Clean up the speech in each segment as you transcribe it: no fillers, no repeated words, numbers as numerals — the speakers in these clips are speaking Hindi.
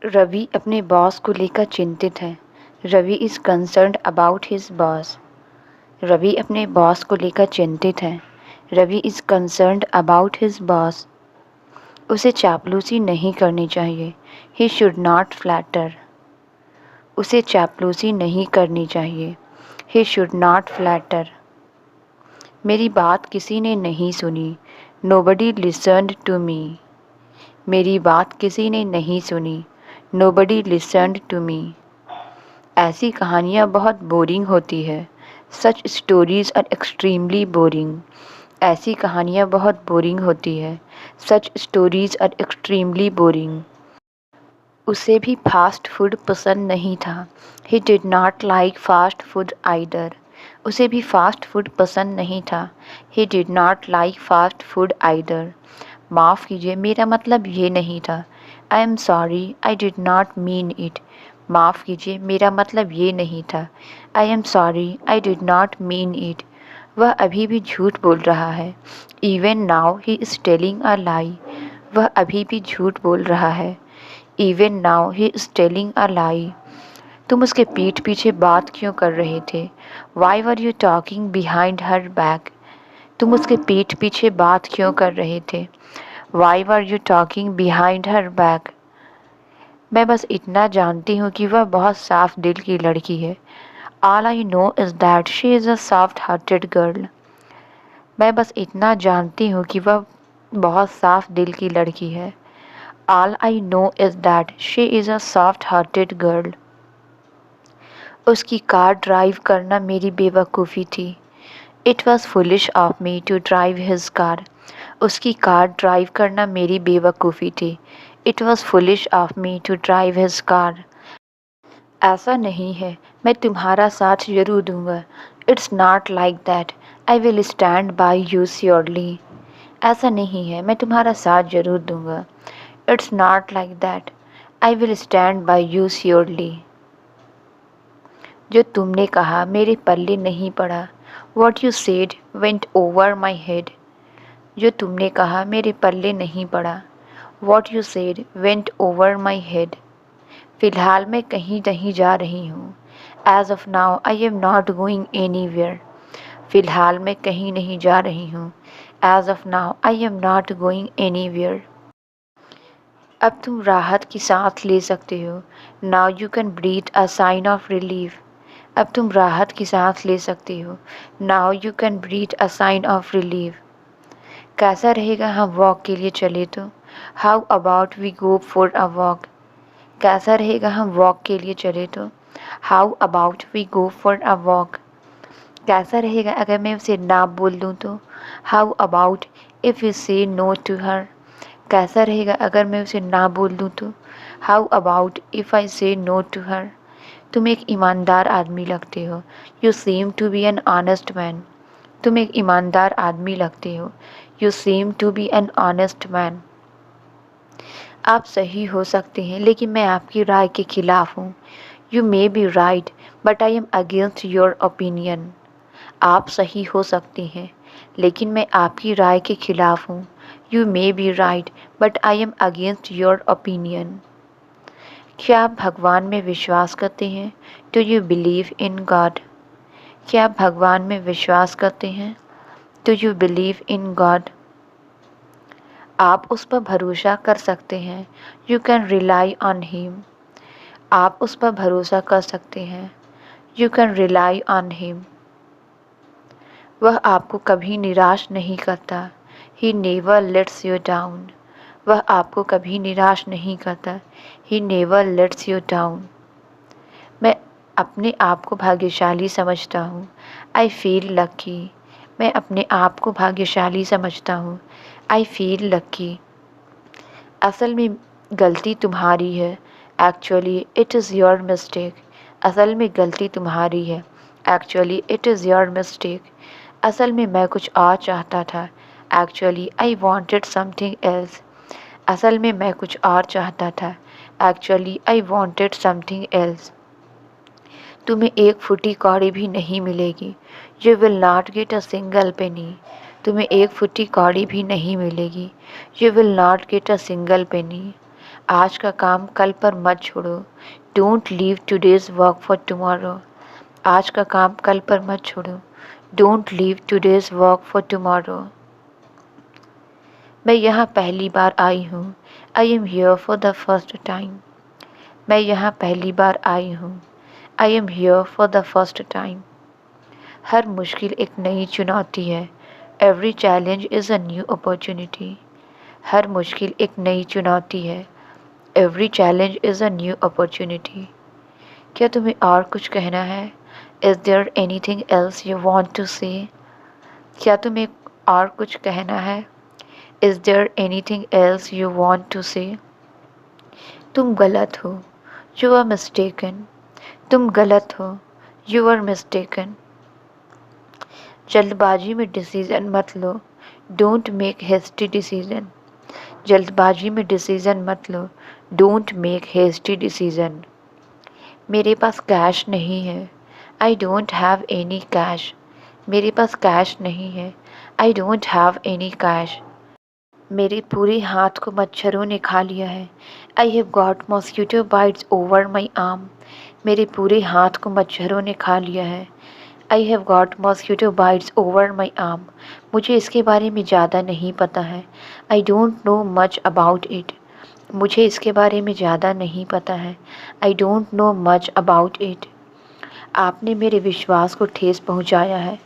रवि अपने बॉस को लेकर चिंतित है। Ravi is concerned about his boss. Ravi अपने बॉस को लेकर चिंतित है। Ravi is concerned about his boss. उसे चापलूसी नहीं करनी चाहिए। He should not flatter. उसे चापलूसी नहीं करनी चाहिए। He should not flatter. मेरी बात किसी ने नहीं सुनी। Nobody listened to me. मेरी बात किसी ने नहीं सुनी। Nobody listened to me. ऐसी कहानियाँ बहुत बोरिंग होती है। Such stories are extremely boring. ऐसी कहानियाँ बहुत बोरिंग होती है। Such stories are extremely boring. उसे भी फास्ट फूड पसंद नहीं था। ही did not like fast food either. उसे भी फास्ट फूड पसंद नहीं था। ही did not like fast food either. माफ़ कीजिए, मेरा मतलब ये नहीं था। I am sorry, I did not mean it. माफ़ कीजिए, मेरा मतलब ये नहीं था। I am sorry, I did not mean it. वह अभी भी झूठ बोल रहा है। Even now he is telling a lie. वह अभी भी झूठ बोल रहा है। Even now he is telling a lie. तुम उसके पीठ पीछे बात क्यों कर रहे थे? Why were you talking behind her back? तुम उसके पीठ पीछे बात क्यों कर रहे थे? Why were you talking behind her back? मैं बस इतना जानती हूँ कि वह बहुत साफ दिल की लड़की है। All I know is that she is a soft hearted girl. मैं बस इतना जानती हूँ कि वह बहुत साफ दिल की लड़की है। All I know is that she is a soft-hearted girl. उसकी कार ड्राइव करना मेरी बेवकूफ़ी थी। It was foolish of me to drive his car. उसकी कार ड्राइव करना मेरी बेवकूफ़ी थी। It was foolish of me to drive his car. ऐसा नहीं है, मैं तुम्हारा साथ ज़रूर दूंगा। It's not like that. I will stand by you surely. ऐसा नहीं है, मैं तुम्हारा साथ ज़रूर दूंगा। It's not like that. I will stand by you surely. जो तुमने कहा मेरे पल्ले नहीं पड़ा। What you said went over my head. जो तुमने कहा मेरे पल्ले नहीं पड़ा। What you said went over my head. फ़िलहाल मैं कहीं नहीं जा रही हूँ। As of now I am not going anywhere. फ़िलहाल मैं कहीं नहीं जा रही हूँ। As of now I am not going anywhere. अब तुम राहत की सांस ले सकते हो। Now you can breathe a sign of relief. अब तुम राहत की सांस ले सकते हो। Now you can breathe a sign of relief. कैसा रहेगा हम वॉक के लिए चले तो? How about we go for a walk? कैसा रहेगा हम वॉक के लिए चले तो? How about we go for a walk? कैसा रहेगा अगर मैं उसे ना बोल दूँ तो? How about if we say no to her? कैसा रहेगा अगर मैं उसे ना बोल दूँ तो? How about if I say no to her? तुम एक ईमानदार आदमी लगते हो। You seem to be an honest man. तुम एक ईमानदार आदमी लगते हो। You seem to be an honest man. आप सही हो सकते हैं, लेकिन मैं आपकी राय के खिलाफ हूँ। You may be right, but I am against your opinion. आप सही हो सकते हैं, लेकिन मैं आपकी राय के खिलाफ हूँ। You may be right, but I am against your opinion. क्या आप भगवान में विश्वास करते हैं? Do you believe in God? क्या आप भगवान में विश्वास करते हैं? Do you believe in God? आप उस पर भरोसा कर सकते हैं। You can rely on him. आप उस पर भरोसा कर सकते हैं। You can rely on him. वह आपको कभी निराश नहीं करता। He never lets you down. वह आपको कभी निराश नहीं करता। He never lets you down. मैं अपने आप को भाग्यशाली समझता हूँ। I feel lucky. मैं अपने आप को भाग्यशाली समझता हूँ। I feel lucky. असल में गलती तुम्हारी है। Actually it is your mistake. असल में गलती तुम्हारी है। Actually it is your mistake. असल में मैं कुछ और चाहता था। Actually I wanted something else. असल में मैं कुछ और चाहता था। Actually I wanted something else. तुम्हें एक फुटी कौड़ी भी नहीं मिलेगी। You will not get a single penny. तुम्हें एक फुटी कौड़ी भी नहीं मिलेगी। You will not get a single penny. आज का काम कल पर मत छोड़ो। Don't leave today's work for tomorrow. आज का काम कल पर मत छोड़ो। Don't leave today's work for tomorrow. मैं यहाँ पहली बार आई हूँ। I am here for the first time. मैं यहाँ पहली बार आई हूँ। I am here for the first time. हर मुश्किल एक नई चुनौती है। Every challenge is a new opportunity. हर मुश्किल एक नई चुनौती है। Every challenge is a new opportunity. क्या तुम्हें और कुछ कहना है? Is there anything else you want to say? क्या तुम्हें और कुछ कहना है? Is there anything else you want to say? तुम गलत हो। You are mistaken. तुम गलत हो। You are mistaken. जल्दबाजी में डिसीज़न मत लो। Don't make hasty decision. जल्दबाजी में डिसीज़न मत लो। Don't make hasty decision. मेरे पास कैश नहीं है। I don't have any cash. मेरे पास कैश नहीं है। I don't have any cash. मेरे पूरे हाथ को मच्छरों ने खा लिया है। I have got mosquito bytes over my arm. मेरे पूरे हाथ को मच्छरों ने खा लिया है। I have got mosquito bytes over my arm. मुझे इसके बारे में ज़्यादा नहीं पता है। I don't know much about it. मुझे इसके बारे में ज़्यादा नहीं पता है। I don't know much about it. आपने मेरे विश्वास को ठेस पहुंचाया है।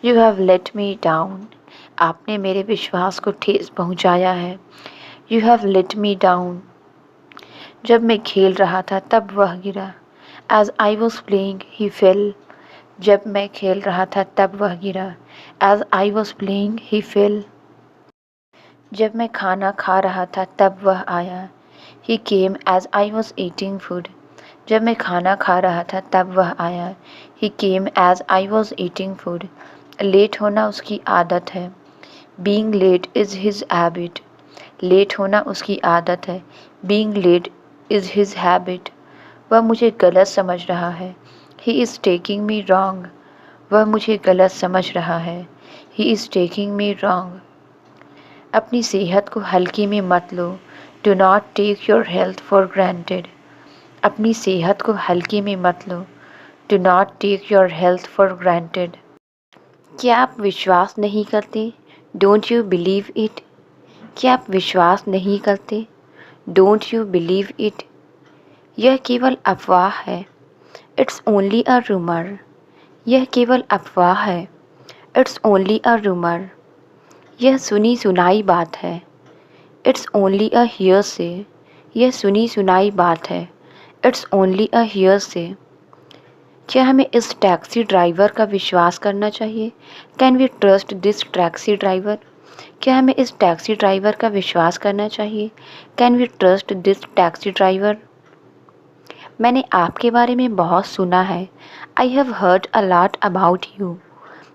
You have let me down. आपने मेरे विश्वास को ठेस पहुंचाया है। You have let me down. जब मैं खेल रहा था तब वह गिरा। As I was playing he fell. जब मैं खेल रहा था तब वह गिरा। As I was playing he fell. जब मैं खाना खा रहा था तब वह आया। He came as I was eating food. जब मैं खाना खा रहा था तब वह आया। He came as I was eating food. Late होना उसकी आदत है। Being late is his habit. Late होना उसकी आदत है। Being late is his habit. वह मुझे गलत समझ रहा है। He is taking me wrong. वह मुझे गलत समझ रहा है। He is taking me wrong. अपनी सेहत को हल्की में मत लो। Do not take your health for granted. अपनी सेहत को हल्की में मत लो। Do not take your health for granted. क्या आप विश्वास नहीं करते? Don't you believe it. क्या आप विश्वास नहीं करते? Don't you believe it. यह केवल अफवाह है। It's only a rumour. यह केवल अफवाह है। It's only a rumour. यह सुनी सुनाई बात है। It's only a hearsay. यह सुनी सुनाई बात है। It's only a hearsay. क्या हमें इस टैक्सी ड्राइवर का विश्वास करना चाहिए? Can we trust this taxi driver? क्या हमें इस टैक्सी ड्राइवर का विश्वास करना चाहिए? Can we trust this taxi driver? मैंने आपके बारे में बहुत सुना है। I have heard a lot about you.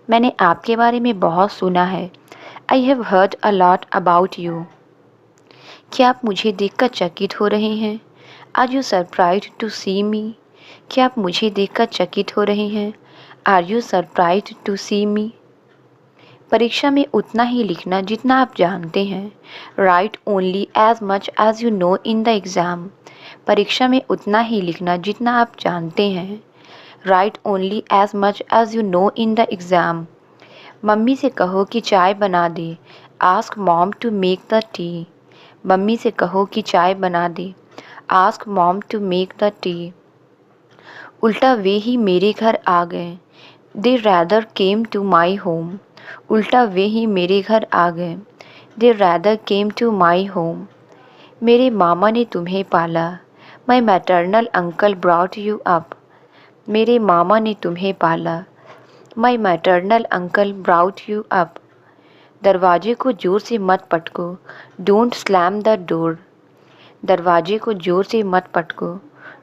मैंने आपके बारे में बहुत सुना है। I have heard a lot about you. क्या आप मुझे देखकर चकित हो रहे हैं? Are you surprised to see मी? क्या आप मुझे देखकर चकित हो रहे हैं? Are you surprised to see me? परीक्षा में उतना ही लिखना जितना आप जानते हैं। Write only as much as you know in the exam. परीक्षा में उतना ही लिखना जितना आप जानते हैं। Write only as much as you know in the exam. Mummy से कहो कि चाय बना दे। Ask mom to make the tea. Mummy से कहो कि चाय बना दे। Ask mom to make the tea. उल्टा वे ही मेरे घर आ गए। They rather came to my home. उल्टा वे ही मेरे घर आ गए। They rather came to my home. मेरे मामा ने तुम्हें पाला। My maternal uncle brought you up. मेरे मामा ने तुम्हें पाला। My maternal uncle brought you up. दरवाजे को ज़ोर से मत पटको। Don't slam the door. दरवाजे को ज़ोर से मत पटको।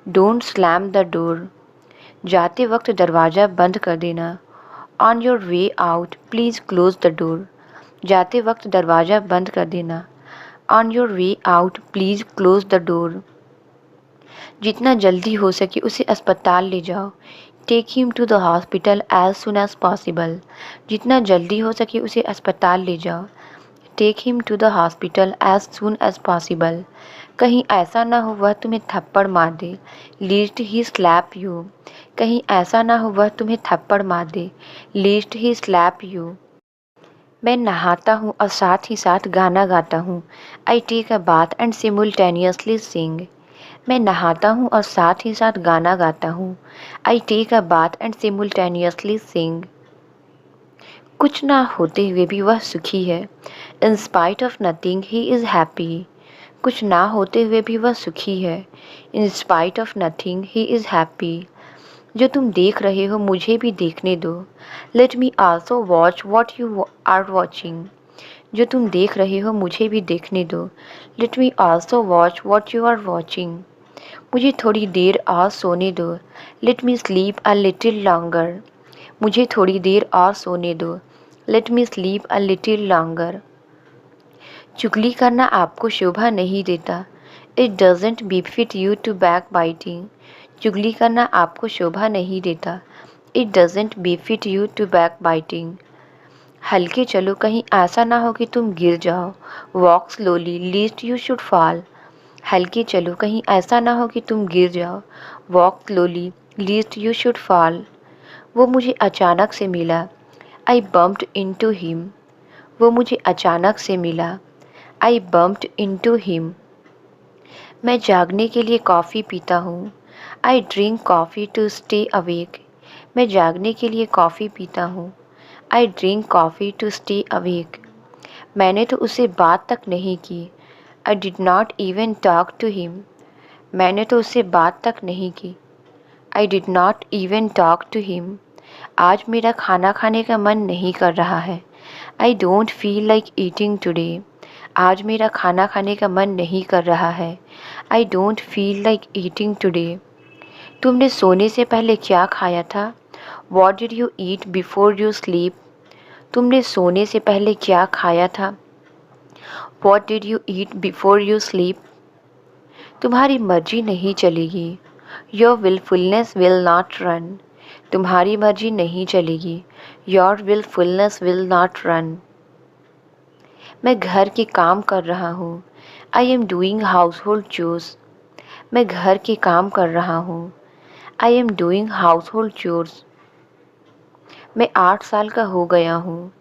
Don't slam the door. जाते वक्त दरवाज़ा बंद कर देना। On your way out please close the door. जाते वक्त दरवाज़ा बंद कर देना। On your way out please close the door. जितना जल्दी हो सके उसे अस्पताल ले जाओ। Take him to the hospital as soon as possible. जितना जल्दी हो सके उसे अस्पताल ले जाओ। Take him to the hospital as soon as possible. कहीं ऐसा ना हो वह तुम्हें थप्पड़ मार दे, लीस्ट ही स्लैप यू। कहीं ऐसा ना हो वह तुम्हें थप्पड़ मार दे, लीस्ट ही स्लैप यू। मैं नहाता हूँ और साथ ही साथ गाना गाता हूँ। I take a bath and simultaneously sing. मैं नहाता हूँ और साथ ही साथ गाना गाता हूँ। I take a bath and simultaneously sing. कुछ ना होते हुए भी वह सुखी है। In spite of nothing he is happy. कुछ ना होते हुए भी वह सुखी है। In spite of nothing he is happy. जो तुम देख रहे हो मुझे भी देखने दो। Let me also watch what you are watching. जो तुम देख रहे हो मुझे भी देखने दो। Let me also watch what you are watching. मुझे थोड़ी देर और सोने दो। Let me sleep a little longer. मुझे थोड़ी देर और सोने दो। Let me sleep a little longer. चुगली करना आपको शोभा नहीं देता। It doesn't befit you to back biting. चुगली करना आपको शोभा नहीं देता। It doesn't befit you to back biting. हल्के चलो कहीं ऐसा ना हो कि तुम गिर जाओ। Walk slowly lest you should fall. हल्के चलो कहीं ऐसा ना हो कि तुम गिर जाओ। Walk slowly lest you should fall. वो मुझे अचानक से मिला। I bumped into him. वो मुझे अचानक से मिला। I bumped into him. मैं जागने के लिए कॉफ़ी पीता हूँ। I drink coffee to stay awake. मैं जागने के लिए कॉफ़ी पीता हूँ। I drink coffee to stay awake. मैंने तो उससे बात तक नहीं की। I did not even talk to him. मैंने तो उससे बात तक नहीं की। I did not even talk to him. आज मेरा खाना खाने का मन नहीं कर रहा है। I don't feel like eating today. आज मेरा खाना खाने का मन नहीं कर रहा है। I don't feel like eating today. तुमने सोने से पहले क्या खाया था? What did you eat before you sleep? तुमने सोने से पहले क्या खाया था? What did you eat before you sleep? तुम्हारी मर्जी नहीं चलेगी। Your wilfulness will not run. तुम्हारी मर्जी नहीं चलेगी। Your wilfulness will not run. मैं घर के काम कर रहा हूँ। I am doing household chores. मैं घर के काम कर रहा हूँ। I am doing household chores. मैं 8 साल का हो गया हूँ।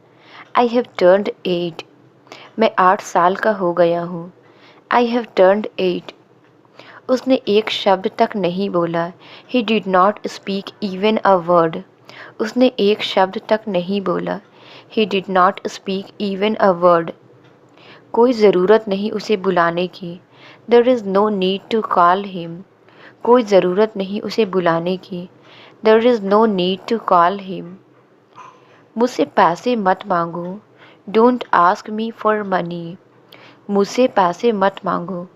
I have turned 8। मैं 8 साल का हो गया हूँ। I have turned 8। उसने एक शब्द तक नहीं बोला। He did not speak even a word. उसने एक शब्द तक नहीं बोला। He did not speak even a word. कोई ज़रूरत नहीं उसे बुलाने की। There is no need to call him. कोई ज़रूरत नहीं उसे बुलाने की। There is no need to call him. मुझसे पैसे मत मांगो। Don't ask me for money. मुझसे पैसे मत मांगो।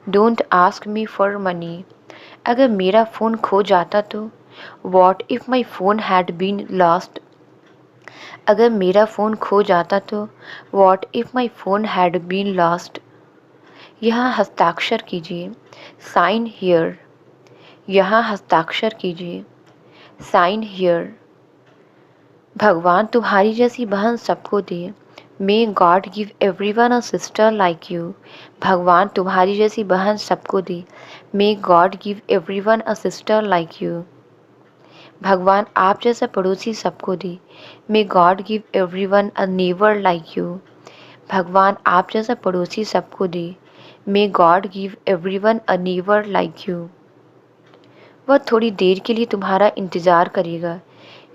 Don't ask me for money. अगर मेरा फ़ोन खो जाता तो? What if my phone had been lost. अगर मेरा फ़ोन खो जाता तो? What if my phone had been lost. यहाँ हस्ताक्षर कीजिए। Sign here. यहाँ हस्ताक्षर कीजिए। Sign here. भगवान तुम्हारी जैसी बहन सबको दे। May God give everyone a sister like you. भगवान तुम्हारी जैसी बहन सबको दे। May God give everyone a sister like you. भगवान आप जैसा पड़ोसी सबको दे। May God give everyone a neighbour like you. भगवान आप जैसा पड़ोसी सबको दे। May God give everyone a neighbour like you. वह थोड़ी देर के लिए तुम्हारा इंतज़ार करेगा।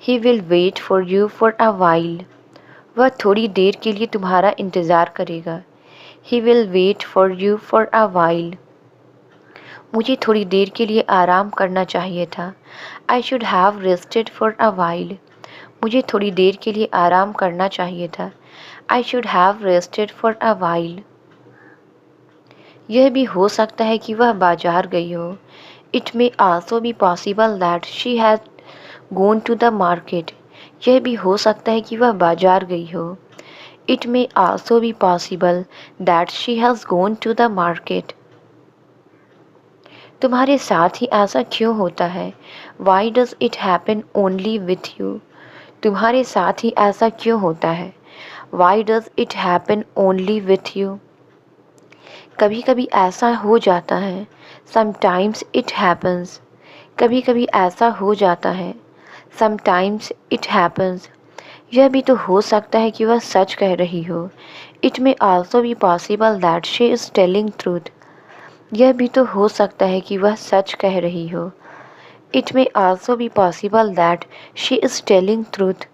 He will wait for you for a while. वह थोड़ी देर के लिए तुम्हारा इंतज़ार करेगा। He will wait for you for a while. मुझे थोड़ी देर के लिए आराम करना चाहिए था। I should have rested for a while. मुझे थोड़ी देर के लिए आराम करना चाहिए था। I should have rested for a while. यह भी हो सकता है कि वह बाजार गई हो। It may also be possible that she has gone to the market. यह भी हो सकता है कि वह बाजार गई हो। It may also be possible that she has gone to the market. तुम्हारे साथ ही ऐसा क्यों होता है? Why does it happen only with you. तुम्हारे साथ ही ऐसा क्यों होता है? Why does it happen only with you. कभी कभी ऐसा हो जाता है, समटाइम्स इट हैपन्स। कभी कभी ऐसा हो जाता है, समटाइम्स इट हैपन्स। यह भी तो हो सकता है कि वह सच कह रही हो। It may also be possible that she is telling truth. यह भी तो हो सकता है कि वह सच कह रही हो। It may also be possible that she is telling truth.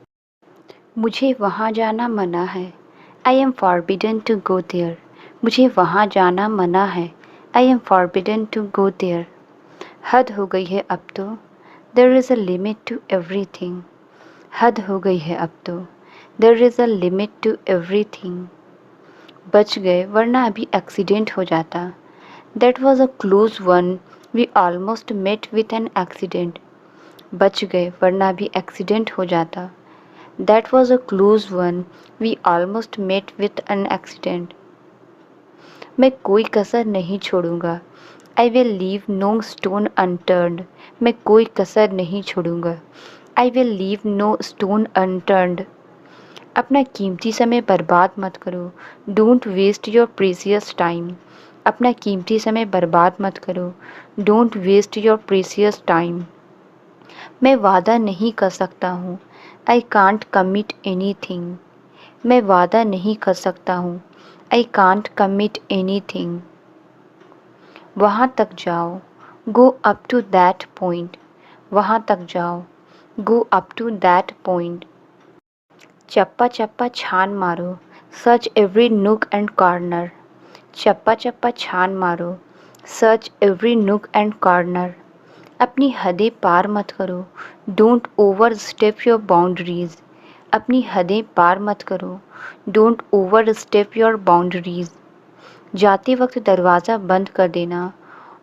मुझे वहाँ जाना मना है। I am forbidden to go there. मुझे वहाँ जाना मना है। I am forbidden to go there. हद हो गई है अब तो। There is a limit to everything. हद हो गई है अब तो। There is a limit to everything. बच गए वरना अभी एक्सीडेंट हो जाता। That was a close one. We almost met with an accident. बच गए वरना अभी एक्सीडेंट हो जाता। That was a close one. We almost met with an accident. मैं कोई कसर नहीं छोड़ूंगा। I will leave no stone unturned. मैं कोई कसर नहीं छोड़ूंगा। I will leave no stone unturned. अपना कीमती समय बर्बाद मत करो। Don't waste your precious time. अपना कीमती समय बर्बाद मत करो। Don't waste your precious time. मैं वादा नहीं कर सकता हूँ। I can't commit anything. मैं वादा नहीं कर सकता हूँ। I can't commit anything. वहाँ तक जाओ। Go up to that point. वहाँ तक जाओ। Go up to that point. चप्पा चप्पा छान मारो। Search every nook and corner. चप्पा चप्पा छान मारो। Search every nook and corner. अपनी हदें पार मत करो। Don't overstep your boundaries. अपनी हदें पार मत करो। Don't overstep your boundaries. जाते वक्त दरवाज़ा बंद कर देना।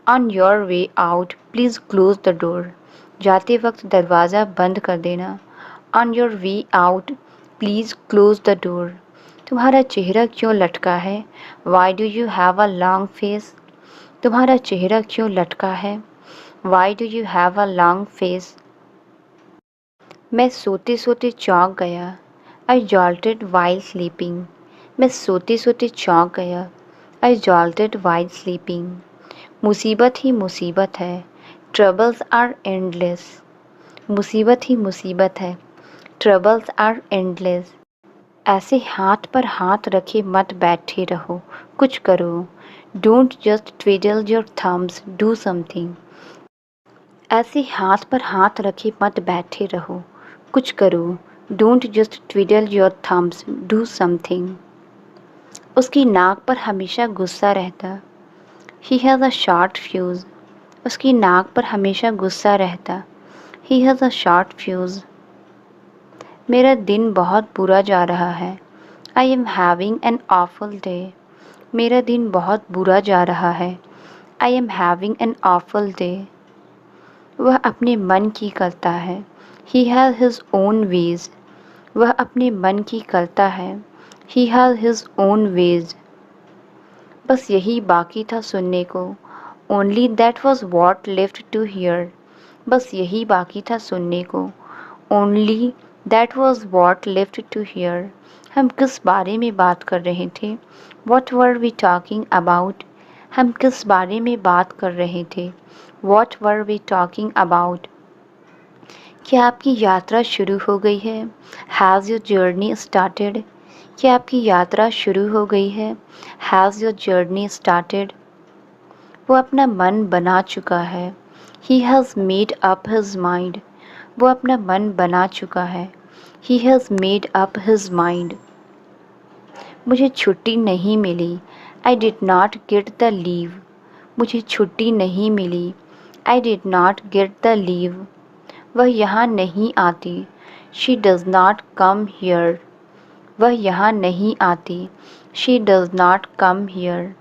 On your way out please close the door. जाते वक्त दरवाज़ा बंद कर देना। On your way out please close the door. तुम्हारा चेहरा क्यों लटका है? Why do you have a long face? तुम्हारा चेहरा क्यों लटका है? Why do you have a long face? मैं सोते सोते चौंक गया। I jolted while sleeping. मैं सोते सोते चौंक गया। I jolted while sleeping. मुसीबत ही मुसीबत है। Troubles are endless. मुसीबत ही मुसीबत है। Troubles are endless. ऐसे हाथ पर हाथ रखे मत बैठे रहो, कुछ करो। Don't just twiddle your thumbs, do something. ऐसे हाथ पर हाथ रखे मत बैठे रहो, कुछ करो। Don't just twiddle your thumbs, do something. उसकी नाक पर हमेशा गुस्सा रहता। He has a short fuse. उसकी नाक पर हमेशा गुस्सा रहता। He has a short fuse. मेरा दिन बहुत बुरा जा रहा है। I am having an awful day. मेरा दिन बहुत बुरा जा रहा है। I am having an awful day. वह अपने मन की करता है। He has his own veg. वह अपने मन की करता है। He has his own ways. बस यही बाकी था सुनने को। Only that was what left to hear. बस यही बाकी था सुनने को। Only that was what left to hear. हम किस बारे में बात कर रहे थे? What were we talking about? हम किस बारे में बात कर रहे थे? What were we talking about? क्या आपकी यात्रा शुरू हो गई है? Has your journey started? क्या आपकी यात्रा शुरू हो गई है? Has your journey started? वो अपना मन बना चुका है। He has made up his mind. वो अपना मन बना चुका है। He has made up his mind. मुझे छुट्टी नहीं मिली। I did not get the leave. मुझे छुट्टी नहीं मिली। I did not get the leave. वह यहाँ नहीं आती। She does not come here. वह यहाँ नहीं आती। She does not come here.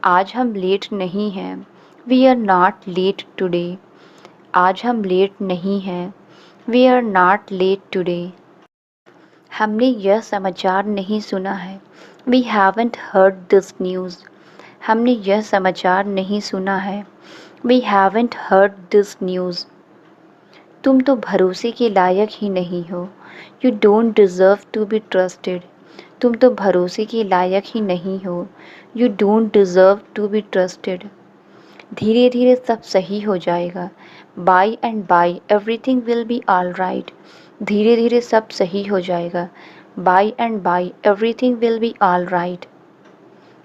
आज हम लेट नहीं हैं। We are not late today. आज हम लेट नहीं हैं। We are not late today. हमने यह समाचार नहीं सुना है। We haven't heard this news. हमने यह समाचार नहीं सुना है। We haven't heard this news. तुम तो भरोसे के लायक ही नहीं हो। You don't deserve to be trusted. तुम तो भरोसे के लायक ही नहीं हो। You don't deserve to be trusted. धीरे धीरे सब सही हो जाएगा। By and by everything will be all right. धीरे धीरे सब सही हो जाएगा। By and by everything will be all right.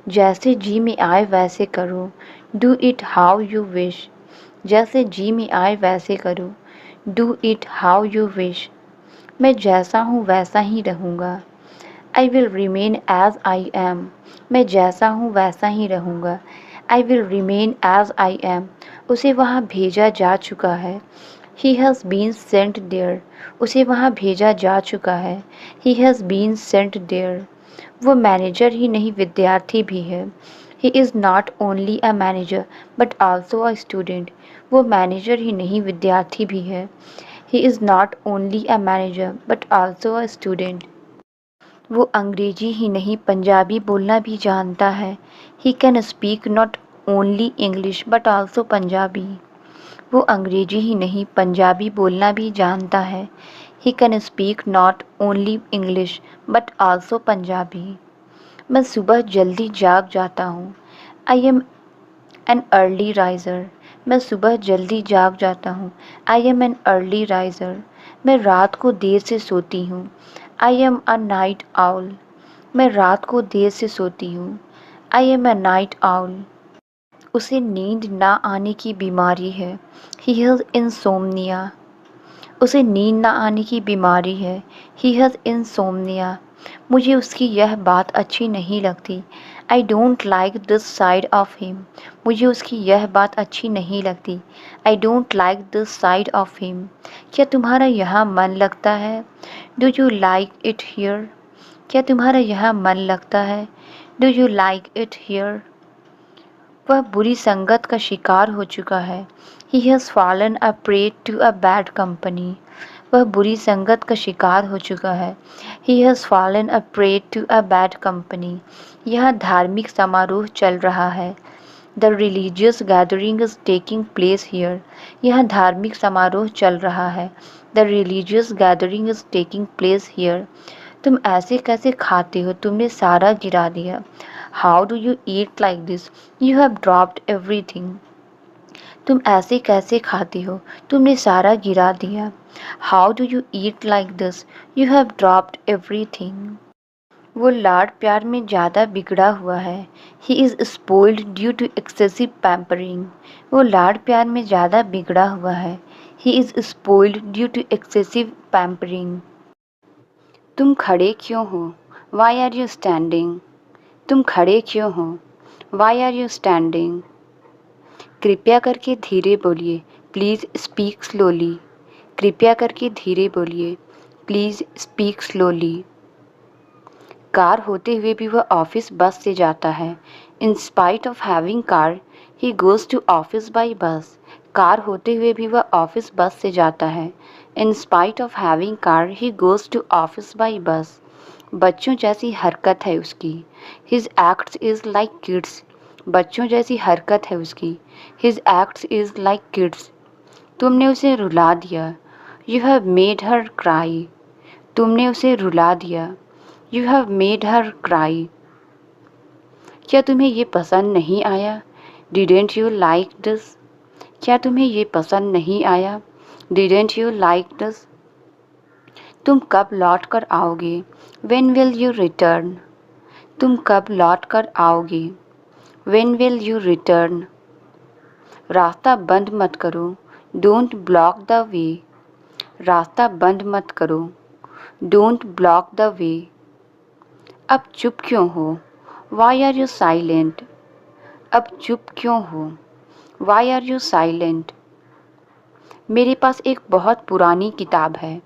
जैसे जी में आए वैसे करो। Do it how you wish. जैसे जी में आए वैसे करो। Do it how you wish. मैं जैसा हूँ वैसा ही रहूँगा। I will remain as I am. मैं जैसा हूँ वैसा ही रहूँगा। I will remain as I am. उसे वहाँ भेजा जा चुका है। He has been sent there. उसे वहाँ भेजा जा चुका है। He has been sent there. वो मैनेजर ही नहीं विद्यार्थी भी है। He is not only a manager but also a student. वो मैनेजर ही नहीं विद्यार्थी भी है। He is not only a manager but also a student. वो अंग्रेजी ही नहीं पंजाबी बोलना भी जानता है। He can speak not only English but also Punjabi. वो अंग्रेजी ही नहीं पंजाबी बोलना भी जानता है। He can speak not only English but also Punjabi. मैं सुबह जल्दी जाग जाता हूँ। I M an early riser. मैं सुबह जल्दी जाग जाता हूँ। I M an early riser. मैं रात को देर से सोती हूँ। I am a night owl. मैं रात को देर से सोती हूँ। I am a night owl. उसे नींद ना आने की बीमारी है। He has insomnia. उसे नींद ना आने की बीमारी है। He has insomnia. मुझे उसकी यह बात अच्छी नहीं लगती। I don't like this side of him. मुझे उसकी यह बात अच्छी नहीं लगती। I don't like this side of him. क्या तुम्हारा यहाँ मन लगता है? Do you like it here? क्या तुम्हारा यहाँ मन लगता है? Do you like it here? वह बुरी संगत का शिकार हो चुका है। He has fallen a prey to a bad company. वह बुरी संगत का शिकार हो चुका है। He has fallen a prey to a bad company. यहाँ धार्मिक समारोह चल रहा है। The religious gathering is taking place here. यहाँ धार्मिक समारोह चल रहा है। The religious gathering is taking place here. तुम ऐसे कैसे खाते हो? तुमने सारा गिरा दिया। How do you eat like this? You have dropped everything. तुम ऐसे कैसे खाते हो? तुमने सारा गिरा दिया। How do you eat like this? You have dropped everything. वो लाड प्यार में ज़्यादा बिगड़ा हुआ है। He is spoiled due to excessive pampering. वो लाड प्यार में ज़्यादा बिगड़ा हुआ है। He is spoiled due to excessive pampering. तुम खड़े क्यों हो? Why are you standing? तुम खड़े क्यों हो? Why are you standing? कृपया करके धीरे बोलिए। Please speak slowly. कृपया करके धीरे बोलिए। Please speak slowly. कार होते हुए भी वह ऑफिस बस से जाता है। In spite of having car he goes to office by bus. Car होते हुए भी वह ऑफिस बस से जाता है। In spite of having car he goes to office by bus. बच्चों जैसी हरकत है उसकी। His acts is like kids. बच्चों जैसी हरकत है उसकी। His acts is like kids. तुमने उसे रुला दिया। You have made her cry. तुमने उसे रुला दिया। You have made her cry. क्या तुम्हें ये पसंद नहीं आया? Didn't you like this? क्या तुम्हें ये पसंद नहीं आया? Didn't you like this? तुम कब लौट कर आओगे? When will you return? तुम कब लौट कर आओगे? When will you return? रास्ता बंद मत करो। Don't block the way. रास्ता बंद मत करो। Don't block the way. अब चुप क्यों हो? Why are you silent? अब चुप क्यों हो? Why are you silent? मेरे पास एक बहुत पुरानी किताब है।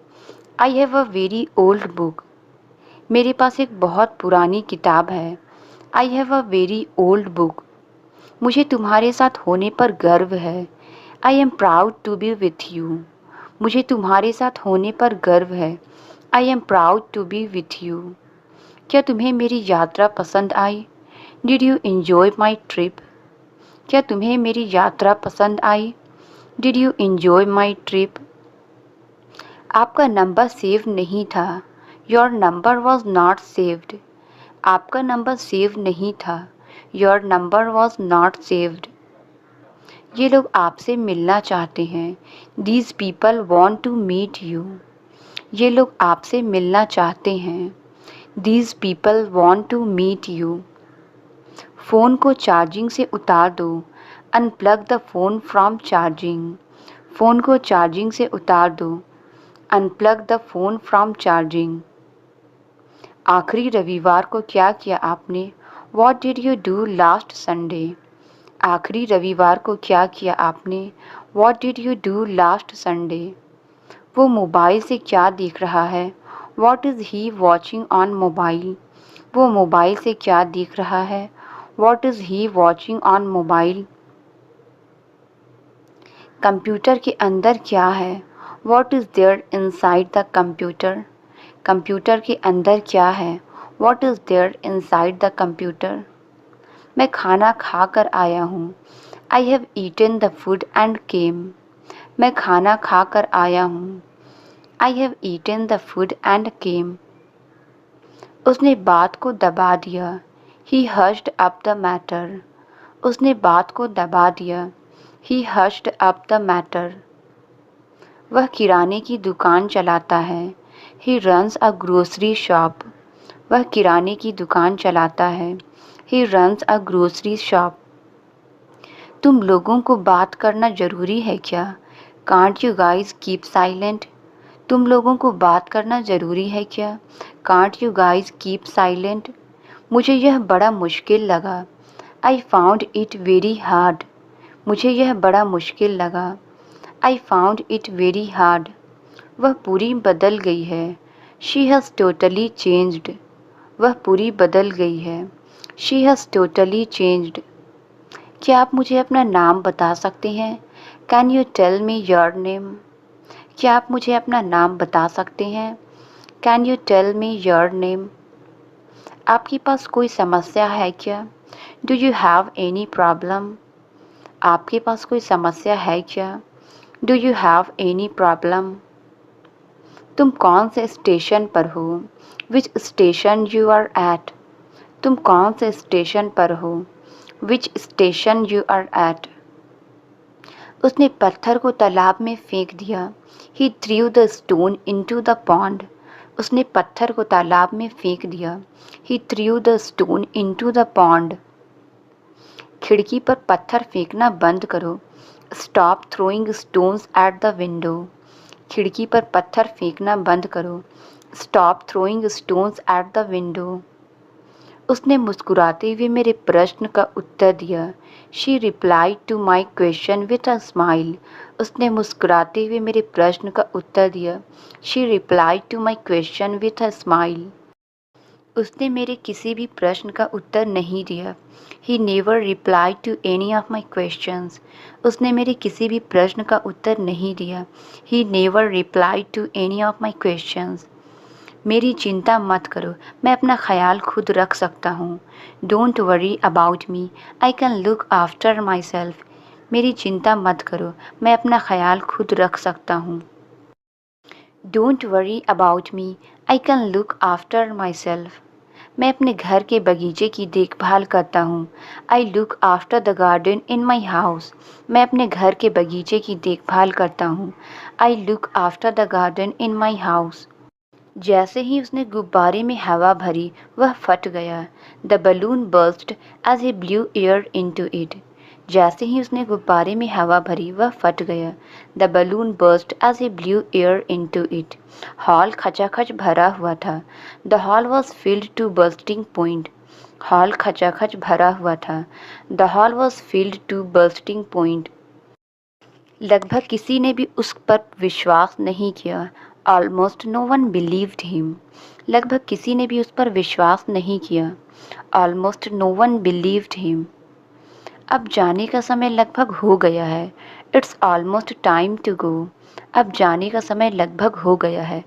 I have a very old book. मेरे पास एक बहुत पुरानी किताब है। I have a very old book. मुझे तुम्हारे साथ होने पर गर्व है। I am proud to be with you. मुझे तुम्हारे साथ होने पर गर्व है। I am proud to be with you. क्या तुम्हें मेरी यात्रा पसंद आई? Did you enjoy my trip? क्या तुम्हें मेरी यात्रा पसंद आई? Did you enjoy my trip? आपका नंबर सेव नहीं था। Your number was not saved. आपका नंबर सेव नहीं था। Your number was not saved. ये लोग आपसे मिलना चाहते हैं। These people want to meet you. ये लोग आपसे मिलना चाहते हैं। These people want to meet you. Phone को चार्जिंग से उतार दो। Unplug the phone from charging. Phone को चार्जिंग से उतार दो। Unplug the phone from charging. आखिरी रविवार को क्या किया आपने? What did you do last Sunday? आखिरी रविवार को क्या किया आपने? What did you do last Sunday? वो मोबाइल से क्या देख रहा है? What is he watching on mobile? वो मोबाइल से क्या देख रहा है? What is he watching on mobile? Computer के अंदर क्या है? What is there inside the computer? Computer के अंदर क्या है? What is there inside the computer? मैं खाना खा कर आया हूँ। I have eaten the food and केम। मैं खाना खा कर आया हूँ। I have eaten the food and came. उसने बात को दबा दिया। He hushed up the matter. उसने बात को दबा दिया। He hushed up the matter. वह किराने की दुकान चलाता है। He runs a grocery shop. वह किराने की दुकान चलाता है। He runs a grocery shop. तुम लोगों को बात करना ज़रूरी है क्या? Can't you guys keep silent? तुम लोगों को बात करना ज़रूरी है क्या? Can't you guys keep silent? मुझे यह बड़ा मुश्किल लगा। I found it very hard. मुझे यह बड़ा मुश्किल लगा। I found it very hard. वह पूरी बदल गई है। She has totally changed. वह पूरी बदल गई है। She has totally changed. क्या आप मुझे अपना नाम बता सकते हैं? Can you tell me your name? क्या आप मुझे अपना नाम बता सकते हैं? Can you tell me your name? आपके पास कोई समस्या है क्या? Do you have any problem? आपके पास कोई समस्या है क्या? Do you have any problem? तुम कौन से स्टेशन पर हो? Which station you are at? तुम कौन से स्टेशन पर हो? Which station you are at? उसने पत्थर को तालाब में फेंक दिया। He threw the stone into the pond. उसने पत्थर को तालाब में फेंक दिया। He threw the stone into the pond. खिड़की पर पत्थर फेंकना बंद करो। Stop throwing stones at the window. खिड़की पर पत्थर फेंकना बंद करो। Stop throwing stones at the window. उसने मुस्कुराते हुए मेरे प्रश्न का उत्तर दिया। She replied to my question with a smile. उसने मुस्कुराते हुए मेरे प्रश्न का उत्तर दिया। She replied to my question with a smile. उसने मेरे किसी भी प्रश्न का उत्तर नहीं दिया। He never replied to any of my questions. उसने मेरे किसी भी प्रश्न का उत्तर नहीं दिया। He never replied to any of my questions. मेरी चिंता मत करो, मैं अपना ख्याल खुद रख सकता हूँ। Don't worry about me, I can look after my self. मेरी चिंता मत करो, मैं अपना ख्याल खुद रख सकता हूँ। Don't worry about me, I can look after my self. मैं अपने घर के बगीचे की देखभाल करता हूँ। I look after the garden in my house. मैं अपने घर के बगीचे की देखभाल करता हूँ। I look after the garden in my house. जैसे ही उसने गुब्बारे में हवा भरी, वह फट गया। The balloon burst as he blew air into it। जैसे ही उसने गुब्बारे में हवा भरी, वह फट गया। The balloon burst as he blew air into it। हॉल खचाखच भरा हुआ था। The hall was filled to bursting point. हॉल खचाखच भरा हुआ था। The hall was filled to bursting point. लगभग किसी ने भी उस पर विश्वास नहीं किया। Almost no one believed him. लगभग किसी ने भी उस पर विश्वास नहीं किया। Almost no one believed him. अब जाने का समय लगभग हो गया है। It's almost time to go. अब जाने का समय लगभग हो गया है।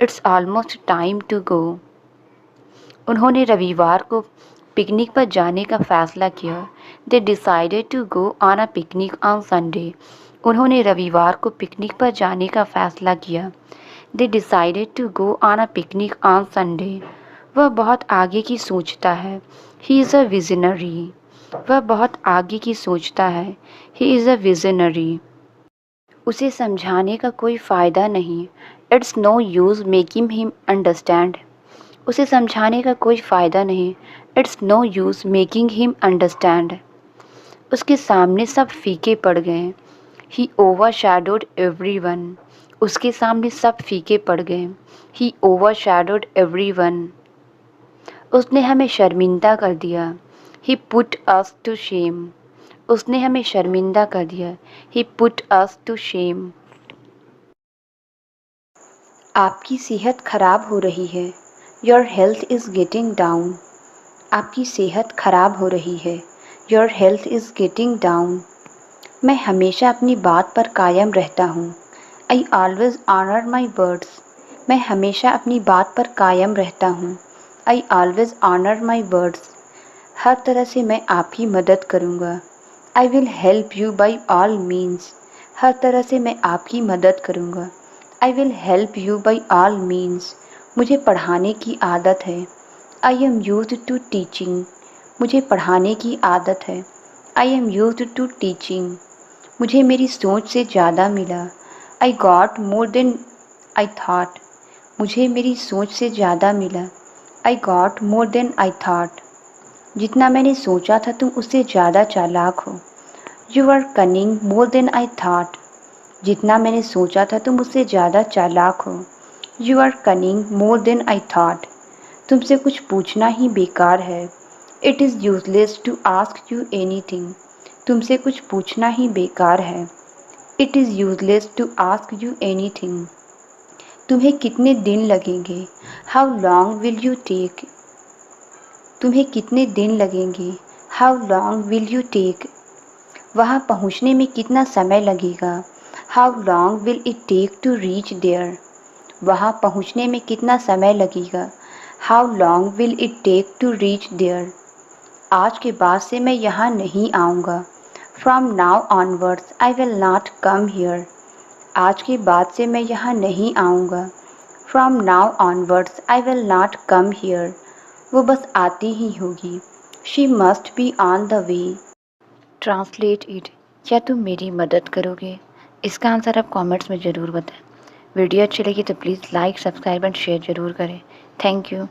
It's almost time to go. उन्होंने रविवार को पिकनिक पर जाने का फ़ैसला किया। They decided to go on a picnic on Sunday. उन्होंने रविवार को पिकनिक पर जाने का फ़ैसला किया। They decided to go on a picnic on Sunday. वह बहुत आगे की सोचता है। He is a visionary. वह बहुत आगे की सोचता है। He is a visionary. उसे समझाने का कोई फ़ायदा नहीं। It's no use making him understand. उसे समझाने का कोई फ़ायदा नहीं। It's no use making him understand. उसके सामने सब फीके पड़ गए। He overshadowed everyone. उसके सामने सब फीके पड़ गए। He overshadowed everyone. उसने हमें शर्मिंदा कर दिया। He put us to shame. उसने हमें शर्मिंदा कर दिया। He put us to shame. आपकी सेहत खराब हो रही है। Your health is getting down. आपकी सेहत खराब हो रही है। Your health is getting down. मैं हमेशा अपनी बात पर कायम रहता हूँ। I always honour my words. मैं हमेशा अपनी बात पर कायम रहता हूँ। I always honour my words. हर तरह से मैं आपकी मदद करूँगा। I will help you by all means. हर तरह से मैं आपकी मदद करूँगा। I will help you by all means. मुझे पढ़ाने की आदत है। I am used to teaching. मुझे पढ़ाने की आदत है। I am used to teaching. मुझे मेरी सोच से ज़्यादा मिला। I got more than I thought. मुझे मेरी सोच से ज़्यादा मिला। I got more than I thought. जितना मैंने सोचा था तुम उससे ज़्यादा चालाक हो। You are cunning more than I thought. जितना मैंने सोचा था तुम उससे ज़्यादा चालाक हो। You are cunning more than I thought. तुमसे कुछ पूछना ही बेकार है। It is useless to ask you anything. तुमसे कुछ पूछना ही बेकार है। It is useless to ask you anything. तुम्हें कितने दिन लगेंगे। How long will you take. तुम्हें कितने दिन लगेंगे। How long will you take. वहाँ पहुँचने में कितना समय लगेगा। How long will it take to reach there. वहाँ पहुँचने में कितना समय लगेगा। How long will it take to reach there. आज के बाद से मैं यहाँ नहीं आऊँगा। From now onwards I will not come here. आज के बाद से मैं यहाँ नहीं आऊँगा। From now onwards I will not come here. वो बस आती ही होगी। She must be on the way. Translate it. क्या तुम मेरी मदद करोगे। इसका आंसर आप कमेंट्स में ज़रूर बताएं। वीडियो अच्छी लगी तो please like, subscribe and share ज़रूर करें। Thank you.